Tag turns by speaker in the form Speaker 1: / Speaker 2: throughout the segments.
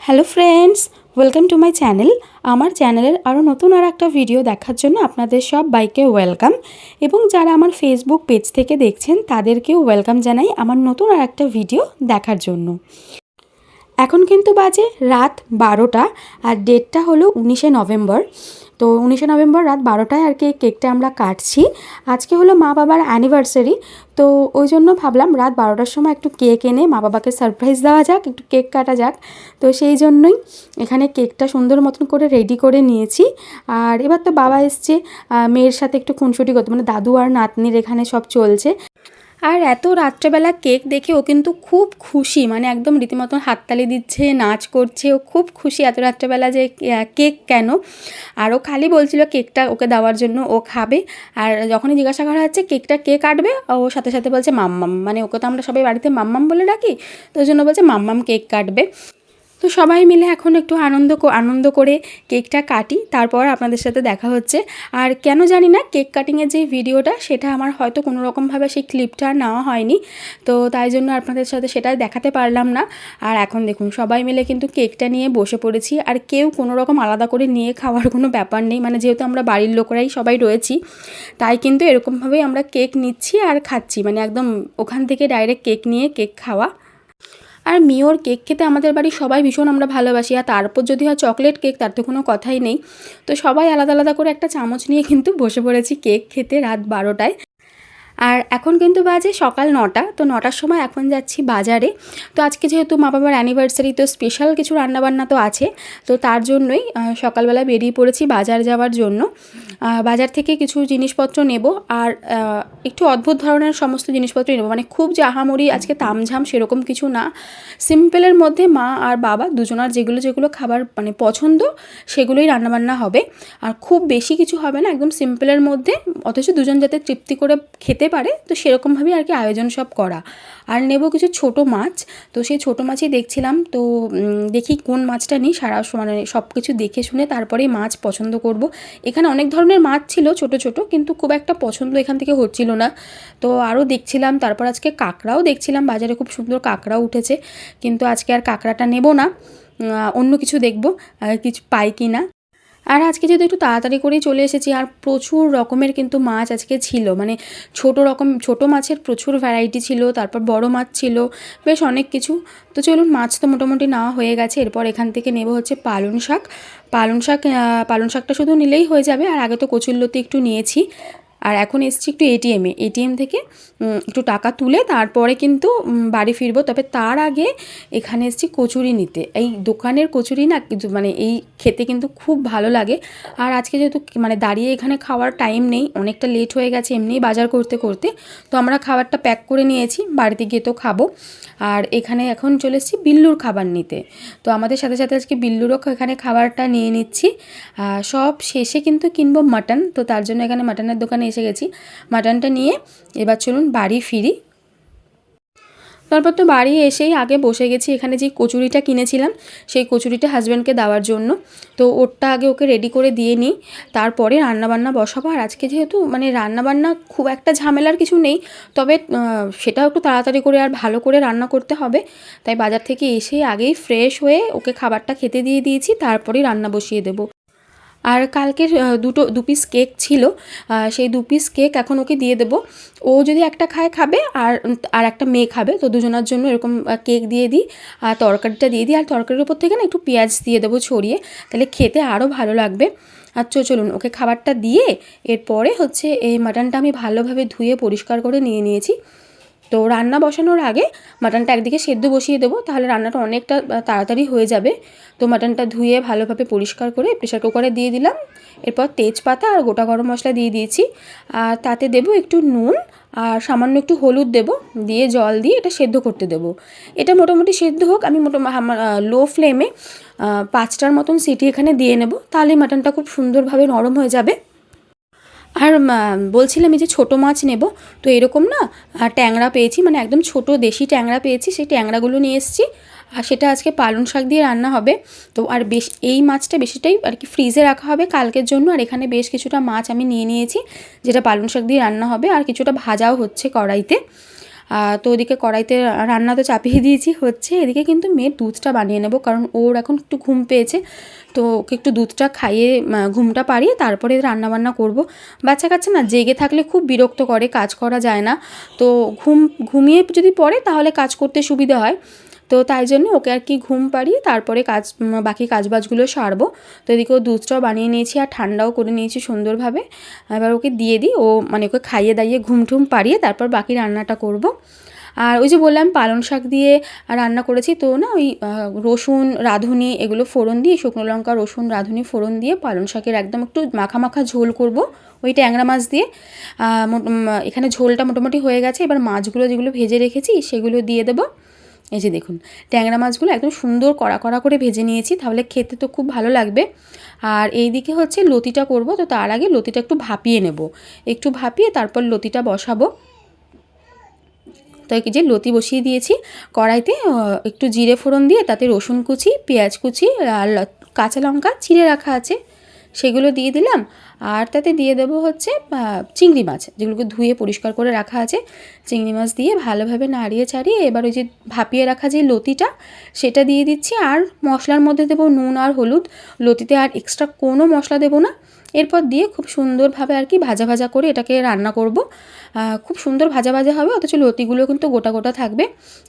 Speaker 1: Hello friends, welcome to my channel. আমার চ্যানেলের আরও নতুন একটা ভিডিও দেখার জন্য আপনাদের সবাইকে ওয়েলকাম, এবং যারা আমার ফেসবুক পেজ থেকে দেখছেন তাদেরকেও ওয়েলকাম জানাই আমার নতুন একটা ভিডিও দেখার জন্য। এখন কিন্তু বাজে রাত 12টা আর ডেটটা হলো 19শে নভেম্বর। তো 19শে নভেম্বর রাত 12টায় আর কি কেকটা আমরা কাটছি। আজকে হলো মা বাবার অ্যানিভার্সারি, তো ওই জন্য ভাবলাম রাত 12টার সময় একটু কেক এনে মা বাবাকে সারপ্রাইজ দেওয়া যাক, একটু কেক কাটা যাক। তো সেই জন্যই এখানে কেকটা সুন্দর মতন করে রেডি করে নিয়েছি। আর এবার তো বাবা এসছে মেয়ের সাথে একটু খুনসুটি করতে, মানে দাদু আর নাতনির এখানে সব চলছে। আর এত রাত্রেবেলা কেক দেখে ও কিন্তু খুব খুশি, মানে একদম রীতিমতন হাততালি দিচ্ছে, নাচ করছে। ও খুব খুশি এত রাত্রেবেলা যে কেক কেন। আর ও খালি বলছিল কেকটা ওকে দেওয়ার জন্য, ও খাবে। আর যখনই জিজ্ঞাসা করা হচ্ছে কেকটা কে কাটবে, ও সাথে সাথে বলছে মাম্মাম, মানে ওকে তো আমরা সবাই বাড়িতে মাম্মাম বলে ডাকি, তো ওই জন্য বলছে মাম্মাম কেক কাটবে। তো সবাই মিলে এখন একটু আনন্দ করে কেকটা কাটি, তারপর আপনাদের সাথে দেখা হচ্ছে। আর কেন জানি না কেক কাটিংয়ের যে ভিডিওটা সেটা আমার হয়তো কোনো রকমভাবে সেই ক্লিপটা নেওয়া হয়নি, তো তাই জন্য আপনাদের সাথে সেটা দেখাতে পারলাম না। আর এখন দেখুন সবাই মিলে কিন্তু কেকটা নিয়ে বসে পড়েছি, আর কেউ কোনো রকম আলাদা করে নিয়ে খাওয়ার কোনো ব্যাপার নেই, মানে যেহেতু আমরা বাড়ির লোকরাই সবাই রয়েছি তাই কিন্তু এরকমভাবেই আমরা কেক নিচ্ছি আর খাচ্ছি, মানে একদম ওখান থেকে ডাইরেক্ট কেক নিয়ে কেক খাওয়া। আর মিওর কেক খেতে আমাদের বাড়ির সবাই ভীষণ আমরা ভালোবাসি, আর তারপর যদি হয় চকলেট কেক তার তো কোনো কথাই নেই। তো সবাই আলাদা আলাদা করে একটা চামচ নিয়ে কিন্তু বসে পড়েছি কেক খেতে রাত 12টায়। আর এখন কিন্তু বাজে সকাল 9টা, তো 9টার সময় এখন যাচ্ছি বাজারে। তো আজকে যেহেতু মা বাবার অ্যানিভার্সারি, তো স্পেশাল কিছু রান্নাবান্না তো আছে, তো তার জন্যই সকালবেলা বেরিয়ে পড়েছি বাজার যাওয়ার জন্য। বাজার থেকে কিছু জিনিসপত্র নেব, আর একটু অদ্ভুত ধরনের সমস্ত জিনিসপত্রই নেব, মানে খুব যে আহামরি আজকে তামঝাম সেরকম কিছু না। সিম্পলের মধ্যে মা আর বাবা দুজনার যেগুলো যেগুলো খাবার মানে পছন্দ সেগুলোই রান্নাবান্না হবে। আর খুব বেশি কিছু হবে না, একদম সিম্পলের মধ্যে, অথচ দুজন যাতে তৃপ্তি করে খেতে পারে, তো সেরকমভাবেই আর কি আয়োজন সব করা। আর নেব কিছু ছোট মাছ, তো সেই ছোট মাছই দেখছিলাম, তো দেখি কোন মাছটা নিই, মানে সব কিছু দেখে শুনে তারপরেই মাছ পছন্দ করব। এখানে অনেক ধরনের মাছ ছিল ছোট ছোট, কিন্তু খুব একটা পছন্দ এখান থেকে হচ্ছিল না, তো আরও দেখছিলাম। তারপর আজকে কাঁকড়াও দেখছিলাম, বাজারে খুব সুন্দর কাঁকড়াও উঠেছে, কিন্তু আজকে আর কাঁকড়াটা নেব না, অন্য কিছু দেখব কিছু পাই কি না। আর আজকে যেহেতু একটু তাড়াতাড়ি করেই চলে এসেছি, আর প্রচুর রকমের কিন্তু মাছ আজকে ছিল, মানে ছোট মাছের প্রচুর ভ্যারাইটি ছিল, তারপর বড় মাছ ছিল, বেশ অনেক কিছু। তো চলুন, মাছ তো মোটামুটি নেওয়া হয়ে গেছে, এরপর এখান থেকে নেব হচ্ছে পালং শাকটা শুধু নিলেই হয়ে যাবে। আর আগে তো কচুরলতি একটু নিয়েছি। আর এখন এসছি একটু এটিএম থেকে একটু টাকা তুলে তারপরে কিন্তু বাড়ি ফিরবো। তবে তার আগে এখানে এসছি কচুরি নিতে। এই দোকানের কচুরি না মানে এই খেতে কিন্তু খুব ভালো লাগে। আর আজকে যেহেতু মানে দাঁড়িয়ে এখানে খাওয়ার টাইম নেই, অনেকটা লেট হয়ে গেছে এমনিই বাজার করতে করতে, তো আমরা খাবারটা প্যাক করে নিয়েছি, বাড়িতে গিয়ে তো খাবো। আর এখানে এখন চলে এসেছি বিল্লুর খাবার নিতে, তো আমাদের সাথে সাথে আজকে বিল্লুরও এখানে খাবারটা নিয়ে নিচ্ছি। সব শেষে কিন্তু কিনবো মাটন, তো তার জন্য এখানে মাটনের দোকানে এসে গেছি। মাটনটা নিয়ে এবার চলুন বাড়ি ফিরি। তারপর তো বাড়ি এসেই আগে বসে গেছি এখানে যে কচুরিটা কিনেছিলাম সেই কচুরিটা হাজব্যান্ডকে দেওয়ার জন্য, তো ওরটা আগে ওকে রেডি করে দিয়ে নিই, তারপরে রান্নাবান্না বসাবো। আর আজকে যেহেতু মানে রান্নাবান্না খুব একটা ঝামেলার কিছু নেই, তবে সেটাও একটু তাড়াতাড়ি করে আর ভালো করে রান্না করতে হবে, তাই বাজার থেকে এসেই আগেই ফ্রেশ হয়ে ওকে খাবারটা খেতে দিয়ে দিয়েছি, তারপরেই রান্না বসিয়ে দেবো। আর কালকের দু পিস কেক ছিল, সেই 2 পিস কেক এখন ওকে দিয়ে দেবো। ও যদি একটা খাবে, আর একটা মেয়ে খাবে, তো দুজনের জন্য এরকম কেক দিয়ে দিই, আর তরকারিটা দিয়ে দিই। আর তরকারির উপর থেকে না একটু পেঁয়াজ দিয়ে দেবো ছড়িয়ে, তাহলে খেতে আরও ভালো লাগবে। আচ্ছা চলুন ওকে খাবারটা দিয়ে এরপরে হচ্ছে এই মাটনটা আমি ভালোভাবে ধুয়ে পরিষ্কার করে নিয়ে নিয়েছি। তো রান্না বসানোর আগে মাটনটা একদিকে সেদ্ধ বসিয়ে দেবো, তাহলে রান্নাটা অনেকটা তাড়াতাড়ি হয়ে যাবে। তো মাটনটা ধুয়ে ভালোভাবে পরিষ্কার করে প্রেশার কুকারে দিয়ে দিলাম, এরপর তেজপাতা আর গোটা গরম মশলা দিয়ে দিয়েছি, আর তাতে দেবো একটু নুন আর সামান্য একটু হলুদ দেবো, দিয়ে জল দিয়ে এটা সেদ্ধ করতে দেবো। এটা মোটামুটি সেদ্ধ হোক, আমি লো ফ্লেমে 5টার মতন সিটি এখানে দিয়ে নেব, তাহলে মাটনটা খুব সুন্দরভাবে নরম হয়ে যাবে। আর বলছিলাম এই যে ছোটো মাছ নেব, তো এরকম না ট্যাংরা পেয়েছি, মানে একদম ছোটো দেশি ট্যাংরা পেয়েছি, সেই ট্যাংরাগুলো নিয়ে এসেছি, আর সেটা আজকে পালং শাক দিয়ে রান্না হবে। তো আর এই মাছটা বেশিটাই আর কি ফ্রিজে রাখা হবে কালকের জন্য। আর এখানে বেশ কিছুটা মাছ আমি নিয়ে নিয়েছি যেটা পালং শাক দিয়ে রান্না হবে, আর কিছুটা ভাজাও হচ্ছে কড়াইতে। তো ওদিকে কড়াইতে রান্না তো চাপিয়ে দিয়েছি হচ্ছে, এদিকে কিন্তু মেয়ের দুধটা বানিয়ে নেব, কারণ ওর এখন একটু ঘুম পেয়েছে। তো ওকে একটু দুধটা খাইয়ে ঘুমটা পাড়িয়ে তারপরে রান্নাবান্না করব। বাচ্চা কাচ্চা না জেগে থাকলে খুব বিরক্ত করে, কাজ করা যায় না। তো ঘুমিয়ে যদি পড়ে তাহলে কাজ করতে সুবিধা হয়। তো তাই জন্য ওকে আর কি ঘুম পাড়িয়ে তারপরে বাকি কাজবাজগুলো সারবো। তো এদিকেও দুধটাও বানিয়ে নিয়েছি আর ঠান্ডাও করে নিয়েছি সুন্দরভাবে। এবার ওকে দিয়ে দিই, ও মানে ওকে খাইয়ে দাইয়ে ঘুম ঠুম পাড়িয়ে তারপর বাকি রান্নাটা করব। আর ওই যে বললাম পালং শাক দিয়ে রান্না করেছি, তো না ওই রসুন রাঁধুনি এগুলো ফোড়ন দিয়ে, শুকনো লঙ্কা রসুন রাঁধুনি ফোড়ন দিয়ে পালং শাকের একদম একটু মাখা মাখা ঝোল করব ওই ট্যাংরা মাছ দিয়ে। এখানে ঝোলটা মোটামুটি হয়ে গেছে, এবার মাছগুলো যেগুলো ভেজে রেখেছি সেগুলো দিয়ে দেবো। এই যে দেখুন ট্যাংরা মাছগুলো একদম সুন্দর কড়া কড়া করে ভেজে নিয়েছি, তাহলে খেতে তো খুব ভালো লাগবে। আর এই দিকে হচ্ছে লতিটা করব, তো তার আগে লতিটা একটু ভাপিয়ে নেব, একটু ভাপিয়ে তারপর লতিটা বসাবো। তো এই যে লতি বসিয়ে দিয়েছি কড়াইতে, একটু জিরে ফোড়ন দিয়ে তাতে রসুন কুচি, পেঁয়াজ কুচি আর কাঁচা লঙ্কা চিড়ে রাখা আছে সেগুলো দিয়ে দিলাম। আর তাতে দিয়ে দেবো হচ্ছে চিংড়ি মাছ, যেগুলোকে ধুয়ে পরিষ্কার করে রাখা আছে। চিংড়ি মাছ দিয়ে ভালোভাবে নাড়িয়ে চাড়িয়ে এবার ওই যে ভাপিয়ে রাখা যে লতিটা সেটা দিয়ে দিচ্ছি। আর মশলার মধ্যে দেবো নুন আর হলুদ, লতিতে আর এক্সট্রা কোনো মশলা দেবো না। এরপর দিয়ে খুব সুন্দরভাবে আর কি ভাজা ভাজা করে এটাকে রান্না করব। খুব সুন্দর ভাজা ভাজা হবে, অথচ লতিগুলো কিন্তু গোটা গোটা থাকবে।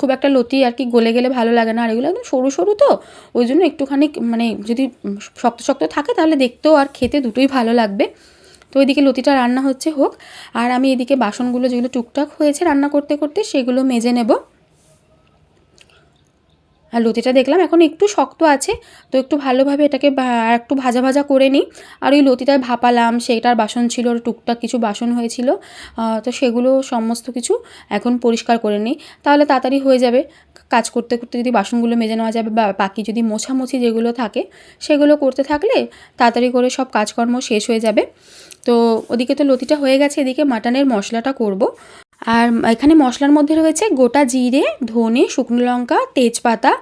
Speaker 1: খুব একটা লতি আর কি গলে গেলে ভালো লাগে না, আর এগুলো একদম সরু সরু, তো ওই জন্য একটুখানি মানে যদি শক্ত শক্ত থাকে তাহলে দেখতেও আর খেতে দুটোই ভালো লাগবে। তো ওইদিকে লতিটা রান্না হোক, আর আমি এদিকে বাসনগুলো যেগুলো টুকটাক হয়েছে রান্না করতে করতে সেগুলো মেজে নেব। আর লতিটা দেখলাম এখন একটু শক্ত আছে, তো একটু ভালোভাবে এটাকে একটু ভাজা ভাজা করে নিই। আর ওই লতিটা ভাপালাম সেইটার বাসন ছিল, টুকটাক কিছু বাসন হয়েছিল, তো সেগুলো সমস্ত কিছু এখন পরিষ্কার করে নিই, তাহলে তাড়াতাড়ি হয়ে যাবে। কাজ করতে করতে যদি বাসনগুলো মেজে নেওয়া যাবে, বা বাকি যদি মোছামুছি যেগুলো থাকে সেগুলো করতে থাকলে তাড়াতাড়ি করে সব কাজকর্ম শেষ হয়ে যাবে। তো ওদিকে তো লতিটা হয়ে গেছে, এদিকে মাটনের মশলাটা করব। আর এখানে মশলার মধ্যে রয়েছে গোটা জিরে, ধনে, শুকনো লঙ্কা, তেজপাতা,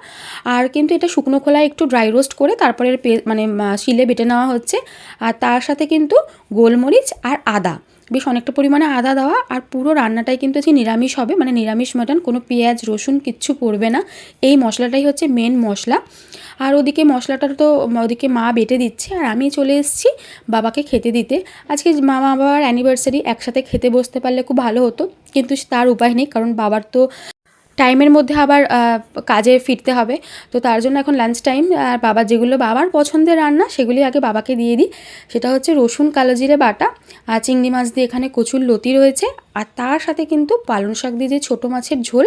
Speaker 1: আর কিন্তু এটা শুকনো খোলায় একটু ড্রাই রোস্ট করে তারপরে মানে শিলে বেটে নেওয়া হচ্ছে। আর তার সাথে কিন্তু গোলমরিচ আর আদা, বেশ অনেকটা পরিমাণে আদা দেওয়া। আর পুরো রান্নাটাই কিন্তু হচ্ছে নিরামিষ হবে, মানে নিরামিষ মাটন, কোনো পেঁয়াজ রসুন কিচ্ছু পড়বে না। এই মশলাটাই হচ্ছে মেন মশলা। আর ওদিকে মশলাটা তো ওদিকে মা বেটে দিচ্ছে, আর আমি চলে এসেছি বাবাকে খেতে দিতে। আজকে মা বাবার অ্যানিভার্সারি, একসাথে খেতে বসতে পারলে খুব ভালো হতো, কিন্তু তার উপায় নেই, কারণ বাবার তো টাইমের মধ্যে আবার কাজে ফিরতে হবে। তো তার জন্য এখন লাঞ্চ টাইম, আর যেগুলো বাবার পছন্দের রান্না সেগুলি আগে বাবাকে দিয়ে দিই। সেটা হচ্ছে রসুন কালো জিরে বাটা, আর চিংড়ি মাছ দিয়ে এখানে কচুর লতি রয়েছে, আর তার সাথে কিন্তু পালং শাক দিয়ে যে ছোটো মাছের ঝোল,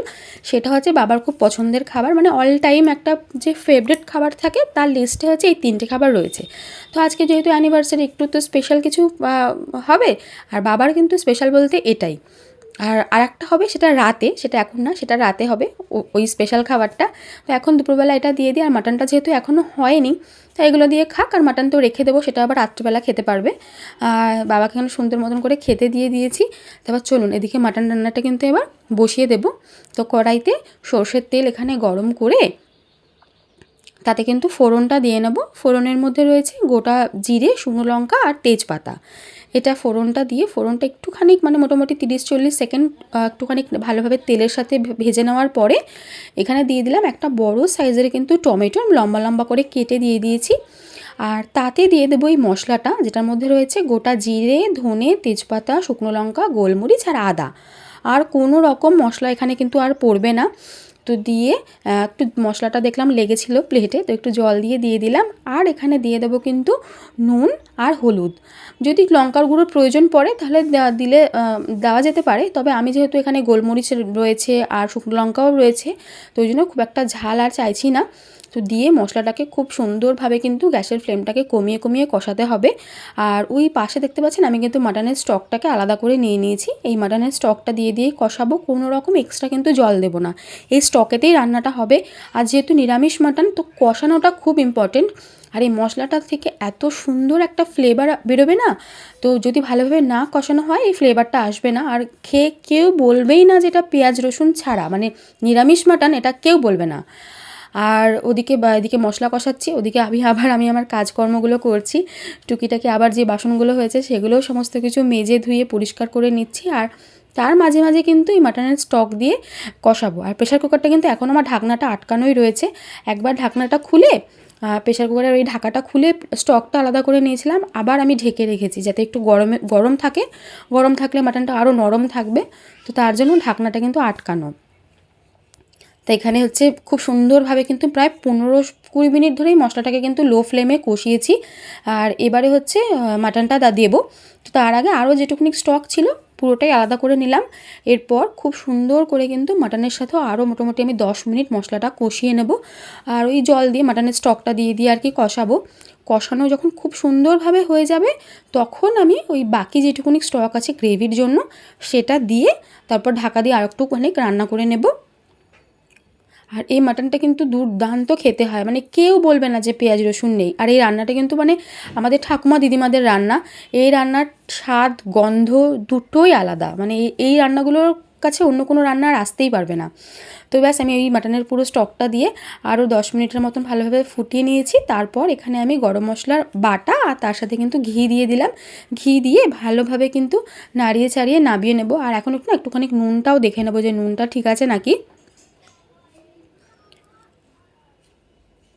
Speaker 1: সেটা হচ্ছে বাবার খুব পছন্দের খাবার, মানে অল টাইম একটা যে ফেভারিট খাবার থাকে তার লিস্টে হচ্ছে এই 3টে খাবার রয়েছে। তো আজকে যেহেতু অ্যানিভার্সারি, একটু তো স্পেশাল কিছু হবে, আর বাবার কিন্তু স্পেশাল বলতে এটাই। আর আরেকটা হবে সেটা রাতে, সেটা এখন না, সেটা রাতে হবে ওই স্পেশাল খাবারটা। তো এখন দুপুরবেলা এটা দিয়ে দিই, আর মাটনটা যেহেতু এখনও হয়নি তাই এগুলো দিয়ে খাক, আর মাটন তো রেখে দেবো, সেটা আবার রাত্রিবেলা খেতে পারবে। আর বাবাকে এখানে সুন্দর মতন করে খেতে দিয়ে দিয়েছি। তারপর চলুন এদিকে মাটন রান্নাটা কিন্তু এবার বসিয়ে দেব। তো কড়াইতে সর্ষের তেল এখানে গরম করে তাতে কিন্তু ফোড়নটা দিয়ে নেব। ফোড়নের মধ্যে রয়েছে গোটা জিরে, শুকনো লঙ্কা আর তেজপাতা। এটা ফোড়নটা দিয়ে, ফোড়নটা একটুখানি মানে মোটামুটি 30-40 সেকেন্ড একটুখানি ভালোভাবে তেলের সাথে ভেজে নেওয়ার পরে এখানে দিয়ে দিলাম একটা বড় সাইজের কিন্তু টমেটো, লম্বা লম্বা করে কেটে দিয়ে দিয়েছি। আর তাতে দিয়ে দেবো এই মশলাটা, যেটার মধ্যে রয়েছে গোটা জিরে, ধনে, তেজপাতা, শুকনো লঙ্কা, গোলমরিচ আর আদা। আর কোনো রকম মশলা এখানে কিন্তু আর পড়বে না। তো দিয়ে একটু মশলাটা দেখলাম লেগেছিল প্লেটে, তো একটু জল দিয়ে দিলাম। আর এখানে দিয়ে দেবো কিন্তু নুন আর হলুদ। যদি লঙ্কার গুঁড়োর প্রয়োজন পড়ে তাহলে দেওয়া যেতে পারে, তবে আমি যেহেতু এখানে গোলমরিচ রয়েছে আর শুকনো লঙ্কাও রয়েছে, তো ওই জন্য খুব একটা ঝাল আর চাইছি না। তো দিয়ে মশলাটাকে খুব সুন্দরভাবে কিন্তু গ্যাসের ফ্লেমটাকে কমিয়ে কমিয়ে কষাতে হবে। আর ওই পাশে দেখতে পাচ্ছেন আমি কিন্তু মাটনের স্টকটাকে আলাদা করে নিয়ে নিয়েছি, এই মাটনের স্টকটা দিয়েই কষাবো, কোনো রকম এক্সট্রা কিন্তু জল দেবো না, এই স্টকেতেই রান্নাটা হবে। আর যেহেতু নিরামিষ মাটন, তো কষানোটা খুব ইম্পর্টেন্ট। আর এই মশলাটা থেকে এত সুন্দর একটা ফ্লেভার বেরোবে না, তো যদি ভালোভাবে না কষানো হয় এই ফ্লেভারটা আসবে না, আর খেয়ে কেউ বলবেই না যেটা পেঁয়াজ রসুন ছাড়া, মানে নিরামিষ মাটন, এটা কেউ বলবে না। আর এদিকে মশলা কষাচ্ছি, ওদিকে আমি আমার কাজকর্মগুলো করছি, টুকিটাকি আবার যে বাসনগুলো হয়েছে সেগুলোও সমস্ত কিছু মেজে ধুয়ে পরিষ্কার করে নিচ্ছি। আর তার মাঝে মাঝে কিন্তু এই মাটনের স্টক দিয়ে কষাবো। আর প্রেশার কুকারটা কিন্তু এখন আমার ঢাকনাটা আটকানোই রয়েছে। একবার ঢাকনাটা খুলে প্রেশার কুকারের ওই ঢাকাটা খুলে স্টকটা আলাদা করে নিয়েছিলাম, আবার আমি ঢেকে রেখেছি যাতে একটু গরম থাকে, গরম থাকলে মাটনটা আরও নরম থাকবে, তো তার জন্য ঢাকনাটা কিন্তু আটকানো। তো এখানে হচ্ছে খুব সুন্দরভাবে কিন্তু প্রায় 15-20 মিনিট ধরেই মশলাটাকে কিন্তু লো ফ্লেমে কষিয়েছি। আর এবারে হচ্ছে মাটনটা দেবো। তো তার আগে আরও যেটুকুনি স্টক ছিল পুরোটাই আলাদা করে নিলাম। এরপর খুব সুন্দর করে কিন্তু মাটনের সাথেও আরও মোটামুটি আমি 10 মিনিট মশলাটা কষিয়ে নেব। আর ওই জল দিয়ে মাটনের স্টকটা দিয়ে আর কি কষাবো। কষানো যখন খুব সুন্দরভাবে হয়ে যাবে তখন আমি ওই বাকি যেটুকুনি স্টক আছে গ্রেভির জন্য সেটা দিয়ে তারপর ঢাকা দিয়ে আর একটুখানি রান্না করে নেব। আর এই মাটনটা কিন্তু দুর্দান্ত খেতে হয়, মানে কেউ বলবে না যে পেঁয়াজ রসুন নেই। আর এই রান্নাটা কিন্তু মানে আমাদের ঠাকুমা দিদিমাদের রান্না। এই রান্নার স্বাদ গন্ধ দুটোই আলাদা, মানে এই রান্নাগুলোর কাছে অন্য কোনো রান্না আর আসতেই পারবে না। তো ব্যাস আমি এই মাটনের পুরো স্টকটা দিয়ে আরও 10 মিনিটের মতন ভালোভাবে ফুটিয়ে নিয়েছি। তারপর এখানে আমি গরম মশলার বাটা আর তার সাথে কিন্তু ঘি দিয়ে দিলাম। ঘি দিয়ে ভালোভাবে কিন্তু নাড়িয়ে চাড়িয়ে নামিয়ে নেব। আর এখন একটুখানি নুনটাও দেখে নেবো যে নুনটা ঠিক আছে নাকি।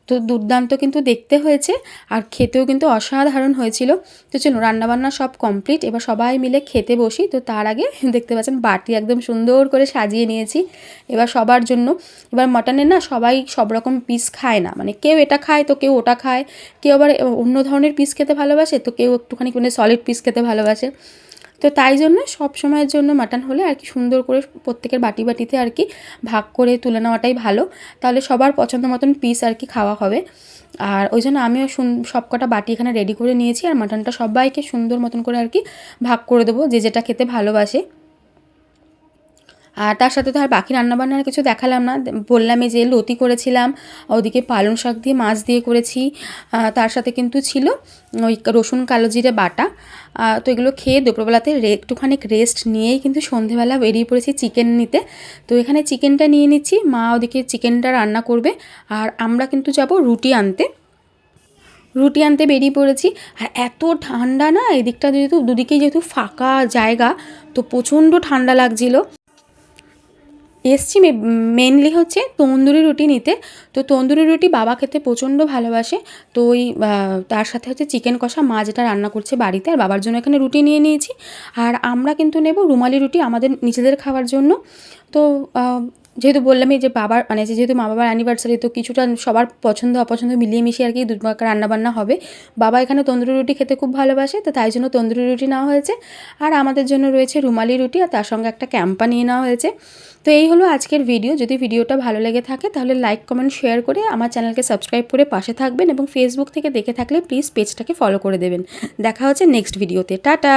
Speaker 1: তো দুর্দান্ত কিন্তু দেখতে হয়েছে আর খেতেও কিন্তু অসাধারণ হয়েছিল। তো চলুন রান্নাবান্না সব কমপ্লিট, এবার সবাই মিলে খেতে বসি। তো তার আগে দেখতে পাচ্ছেন বাটি একদম সুন্দর করে সাজিয়ে নিয়েছি এবার সবার জন্য। এবার মাটনের না সবাই সব রকম পিস খায় না, মানে কেউ এটা খায় তো কেউ ওটা খায়, কেউ আবার অন্য ধরনের পিস খেতে ভালোবাসে, তো কেউ একটুখানি মানে সলিড পিস খেতে ভালোবাসে। তো তাই জন্য সব সময়ের জন্য মাটন হলে আর কি সুন্দর করে প্রত্যেকের বাটিতে আর কি ভাগ করে তুলে নেওয়াটাই ভালো, তাহলে সবার পছন্দ মতন পিস আর কি খাওয়া হবে। আর ওই জন্য আমিও সব কটা বাটি এখানে রেডি করে নিয়েছি আর মাটনটা সবাইকে সুন্দর মতন করে আর কি ভাগ করে দেবো যে যেটা খেতে ভালোবাসে। আর তার সাথে তো আর বাকি রান্নাবান্নার কিছু দেখালাম না, বললামই যে লতি করেছিলাম, ওদিকে পালং শাক দিয়ে মাছ দিয়ে করেছি, তার সাথে কিন্তু ছিল ওই রসুন কালো জিরে বাটা। তো এগুলো খেয়ে দুপুরবেলাতে একটুখানি রেস্ট নিয়েই কিন্তু সন্ধেবেলা বেরিয়ে পড়েছি চিকেন নিতে। তো এখানে চিকেনটা নিয়ে নিচ্ছি, মা ওদিকে চিকেনটা রান্না করবে আর আমরা কিন্তু যাব রুটি আনতে বেরিয়ে পড়েছি। আর এত ঠান্ডা না, এদিকটা যেহেতু দুদিকেই যেহেতু ফাঁকা জায়গা, তো প্রচণ্ড ঠান্ডা লাগছিলো। এসছি মেনলি হচ্ছে তন্দুরি রুটি নিতে। তো তন্দুরি রুটি বাবা খেতে প্রচণ্ড ভালোবাসে, তো ওই তার সাথে হচ্ছে চিকেন কষা মা যেটা রান্না করছে বাড়িতে, আর বাবার জন্য এখানে রুটি নিয়ে নিয়েছি। আর আমরা কিন্তু নেব রুমালি রুটি আমাদের নিজেদের খাওয়ার জন্য। তো যেহেতু বললামই যে বাবার মানে যেহেতু মা বাবার অ্যানিভার্সারি, তো কিছুটা সবার পছন্দ অপছন্দ মিলিয়ে মিশিয়ে আর কি দু প্রকার রান্নাবান্না হবে। বাবা এখানে তন্দুরি রুটি খেতে খুব ভালোবাসে, তো তাই জন্য তন্দুরি রুটি নেওয়া হয়েছে। আর আমাদের জন্য রয়েছে রুমালি রুটি আর তার সঙ্গে একটা ক্যাম্পা নিয়ে নেওয়া হয়েছে। তো এই হলো আজকের ভিডিও। যদি ভিডিওটা ভালো লেগে থাকে তাহলে লাইক কমেন্ট শেয়ার করে আমার চ্যানেলকে সাবস্ক্রাইব করে পাশে থাকবেন, এবং ফেসবুক থেকে দেখে থাকলে প্লিজ পেজটাকে ফলো করে দেবেন। দেখা হচ্ছে নেক্সট ভিডিওতে। টাটা।